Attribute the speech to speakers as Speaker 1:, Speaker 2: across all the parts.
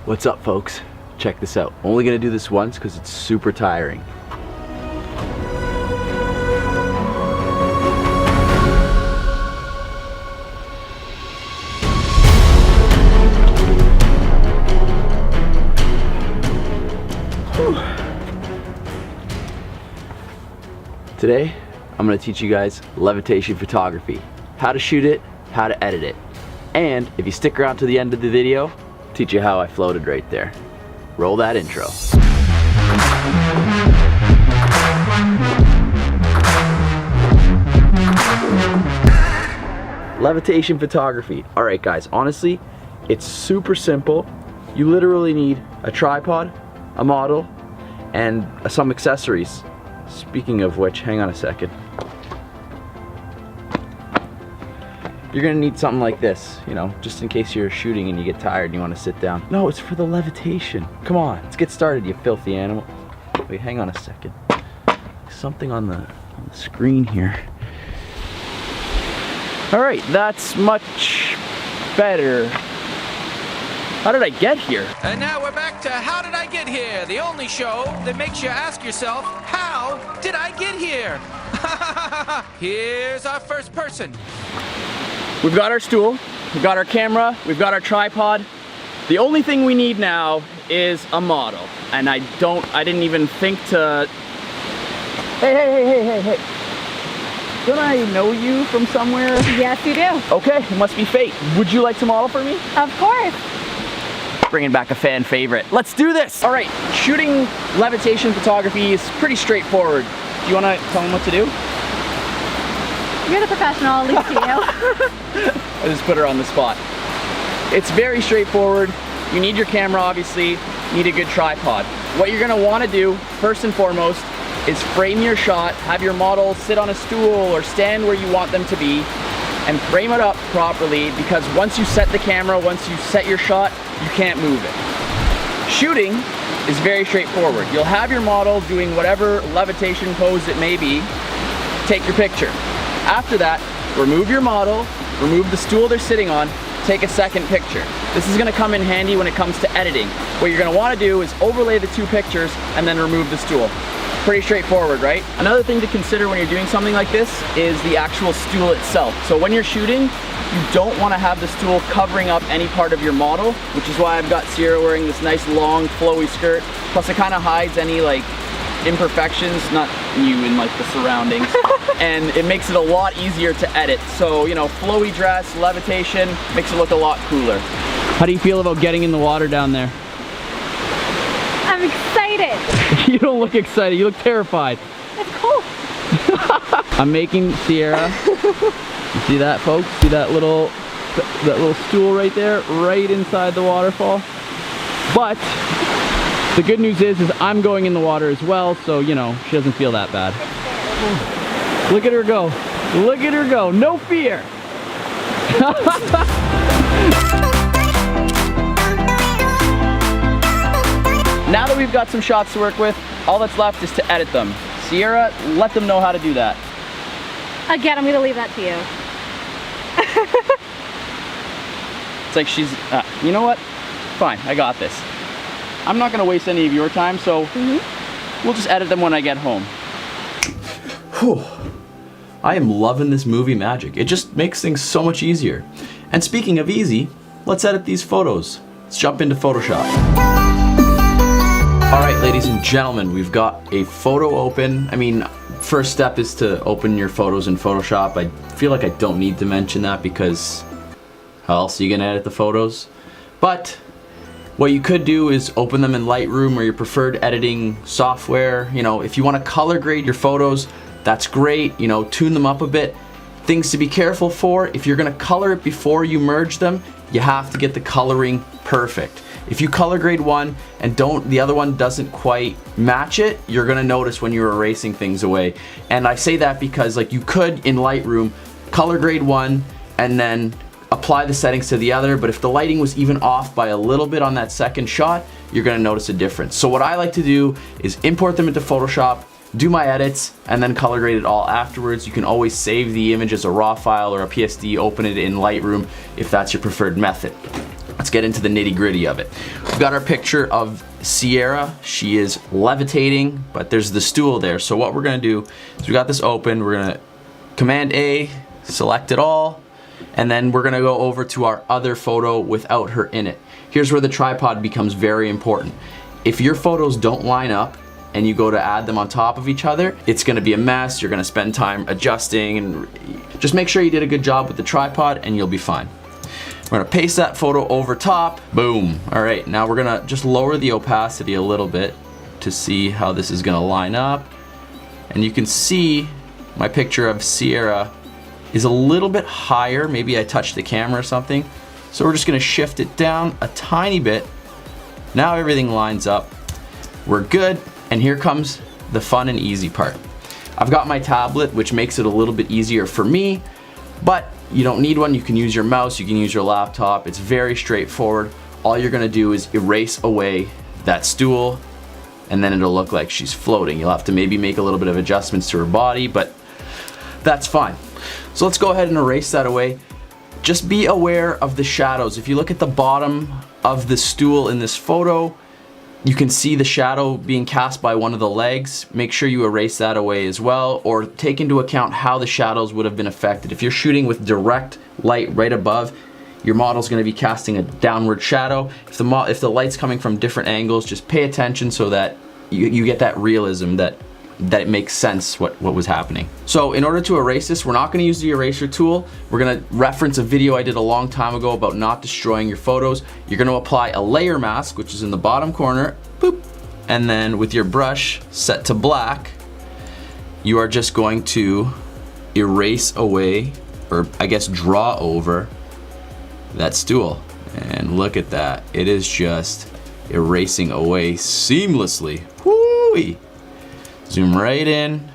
Speaker 1: What's up, folks? Check this out. Only gonna do this once because it's super tiring. Today, I'm gonna teach you guys levitation photography. How to shoot it, how to edit it. And if you stick around to the end of the video, teach you how I floated right there. Roll that intro. Levitation photography. All right, guys, honestly, it's super simple. You literally need a tripod, a model, and some accessories. Speaking of which, hang on a second. You're gonna need something like this, you know, just in case you're shooting and you get tired and you want to sit down. No, it's for the levitation. Come on, let's get started, you filthy animal. Wait, hang on a second. Something on the screen here. All right, that's much better. How did I get here?
Speaker 2: And now we're back to How Did I Get Here? The only show that makes you ask yourself, how did I get here? Here's our first person.
Speaker 1: We've got our stool, we've got our camera, we've got our tripod. The only thing we need now is a model. And I didn't even think to... Hey. Don't I know you from somewhere?
Speaker 3: Yes, you do.
Speaker 1: Okay, it must be fate. Would you like to model for me?
Speaker 3: Of course.
Speaker 1: Bringing back a fan favorite. Let's do this! All right, shooting levitation photography is pretty straightforward. Do you want to tell them what to do?
Speaker 3: You're the professional, at least you.
Speaker 1: I just put her on the spot. It's very straightforward. You need your camera, obviously. You need a good tripod. What you're gonna want to do, first and foremost, is frame your shot, have your model sit on a stool or stand where you want them to be, and frame it up properly, because once you set the camera, once you set your shot, you can't move it. Shooting is very straightforward. You'll have your model doing whatever levitation pose it may be. Take your picture. After that, remove your model, remove the stool they're sitting on, take a second picture. This is gonna come in handy when it comes to editing. What you're gonna wanna do is overlay the two pictures and then remove the stool. Pretty straightforward, right? Another thing to consider when you're doing something like this is the actual stool itself. So when you're shooting, you don't want to have the stool covering up any part of your model, which is why I've got Sierra wearing this nice long flowy skirt. Plus it kind of hides any like imperfections, not you in like the surroundings. And it makes it a lot easier to edit. So, you know, flowy dress, levitation, makes it look a lot cooler. How do you feel about getting in the water down there?
Speaker 3: I'm excited.
Speaker 1: You don't look excited, you look terrified.
Speaker 3: It's cool.
Speaker 1: I'm making Sierra. You see that, folks? See that little stool right there, right inside the waterfall? But the good news is I'm going in the water as well, so you know, she doesn't feel that bad. Look at her go. Look at her go. No fear. Now that we've got some shots to work with, all that's left is to edit them. Sierra, let them know how to do that.
Speaker 3: Again, I'm gonna leave that to you.
Speaker 1: It's like she's, you know what? Fine, I got this. I'm not gonna waste any of your time, so we'll just edit them when I get home. Whew. I am loving this movie magic. It just makes things so much easier. And speaking of easy, let's edit these photos. Let's jump into Photoshop. All right, ladies and gentlemen, we've got a photo open. I mean, first step is to open your photos in Photoshop. I feel like I don't need to mention that because how else are you gonna edit the photos? But what you could do is open them in Lightroom or your preferred editing software. You know, if you wanna color grade your photos, that's great. You know, tune them up a bit. Things to be careful for, if you're gonna color it before you merge them, you have to get the coloring perfect. If you color grade one and the other one doesn't quite match it, you're gonna notice when you're erasing things away. And I say that because like you could in Lightroom color grade one and then apply the settings to the other, but if the lighting was even off by a little bit on that second shot, you're gonna notice a difference. So what I like to do is import them into Photoshop, do my edits, and then color grade it all afterwards. You can always save the image as a raw file or a PSD, open it in Lightroom if that's your preferred method. let's get into the nitty-gritty of it. We've got our picture of Sierra. She is levitating, but there's the stool there. So what we're gonna do is we got this open. We're gonna Command A, select it all, and then we're gonna go over to our other photo without her in it. Here's where the tripod becomes very important. If your photos don't line up and you go to add them on top of each other, it's gonna be a mess. You're gonna spend time adjusting, and just make sure you did a good job with the tripod and you'll be fine. We're gonna paste that photo over top. Boom. All right, now we're gonna just lower the opacity a little bit to see how this is gonna line up. And you can see my picture of Sierra is a little bit higher. Maybe I touched the camera or something. So we're just gonna shift it down a tiny bit. Now everything lines up. We're good. And here comes the fun and easy part. I've got my tablet, which makes it a little bit easier for me, but you don't need one. You can use your mouse, you can use your laptop. It's very straightforward. All you're gonna do is erase away that stool, and then it'll look like she's floating. You'll have to maybe make a little bit of adjustments to her body, but that's fine. So let's go ahead and erase that away. Just be aware of the shadows. If you look at the bottom of the stool in this photo, you can see the shadow being cast by one of the legs. Make sure you erase that away as well, or take into account how the shadows would have been affected. If you're shooting with direct light right above, your model's gonna be casting a downward shadow. If the light's coming from different angles, just pay attention so that you get that realism, that it makes sense what was happening. So in order to erase this, we're not gonna use the eraser tool. We're gonna reference a video I did a long time ago about not destroying your photos. You're gonna apply a layer mask, which is in the bottom corner, boop, and then with your brush set to black, you are just going to erase away, or I guess draw over, that stool. And look at that, it is just erasing away seamlessly. Woo-wee. Zoom right in,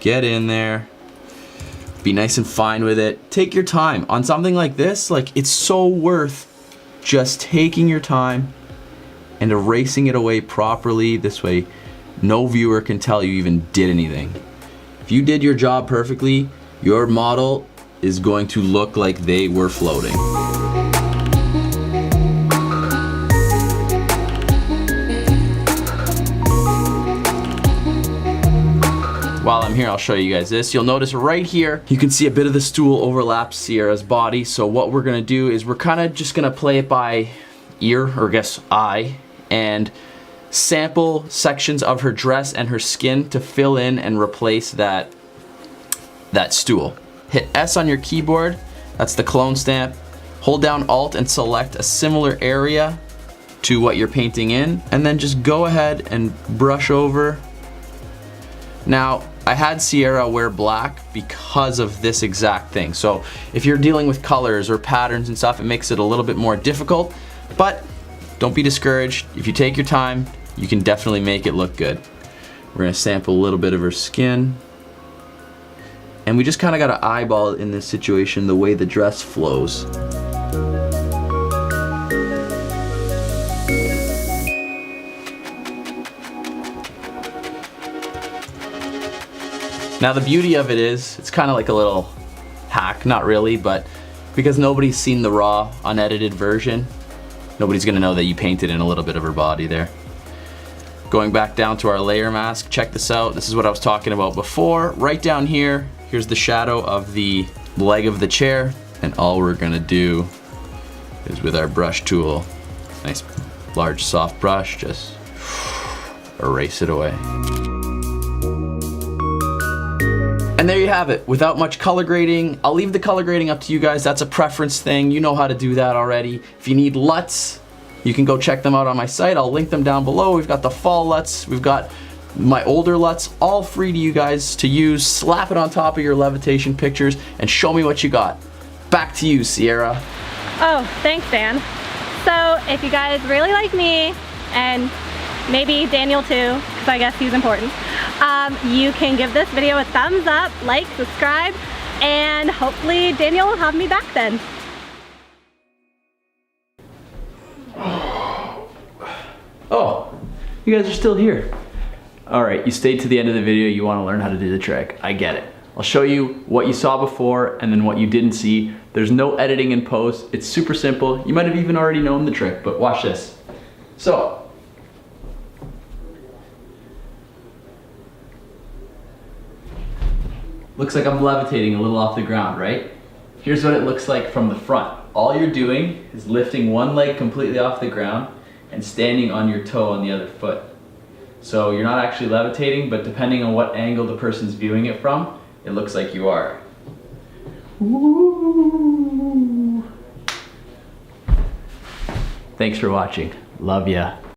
Speaker 1: get in there, be nice and fine with it. Take your time. On something like this, like, it's so worth just taking your time and erasing it away properly. This way, no viewer can tell you even did anything. If you did your job perfectly, your model is going to look like they were floating. While I'm here, I'll show you guys this. You'll notice right here, you can see a bit of the stool overlaps Sierra's body. So what we're gonna do is we're kind of just gonna play it by ear, or I guess eye, and sample sections of her dress and her skin to fill in and replace that stool. Hit S on your keyboard, that's the clone stamp. Hold down Alt and select a similar area to what you're painting in, and then just go ahead and brush over. Now, I had Sierra wear black because of this exact thing. So if you're dealing with colors or patterns and stuff, it makes it a little bit more difficult, but don't be discouraged. If you take your time, you can definitely make it look good. We're gonna sample a little bit of her skin. And we just kind of gotta eyeball in this situation the way the dress flows. Now the beauty of it is, it's kind of like a little hack, not really, but because nobody's seen the raw, unedited version, nobody's gonna know that you painted in a little bit of her body there. Going back down to our layer mask, check this out. This is what I was talking about before. Right down here, here's the shadow of the leg of the chair, and all we're gonna do is with our brush tool, nice large soft brush, just erase it away. And there you have it, without much color grading. I'll leave the color grading up to you guys. That's a preference thing. You know how to do that already. If you need LUTs, you can go check them out on my site. I'll link them down below. We've got the fall LUTs. We've got my older LUTs, all free to you guys to use. Slap it on top of your Levitation pictures and show me what you got. Back to you, Sierra.
Speaker 3: Oh, thanks, Dan. So if you guys really like me, and maybe Daniel too, because I guess he's important, you can give this video a thumbs up, like, subscribe, and hopefully Daniel will have me back then.
Speaker 1: Oh, you guys are still here. All right, you stayed to the end of the video. You want to learn how to do the trick. I get it. I'll show you what you saw before and then what you didn't see. There's no editing in post. It's super simple. You might have even already known the trick, but watch this. So, looks like I'm levitating a little off the ground, right? Here's what it looks like from the front. All you're doing is lifting one leg completely off the ground and standing on your toe on the other foot. So you're not actually levitating, but depending on what angle the person's viewing it from, it looks like you are. Ooh. Thanks for watching. Love ya.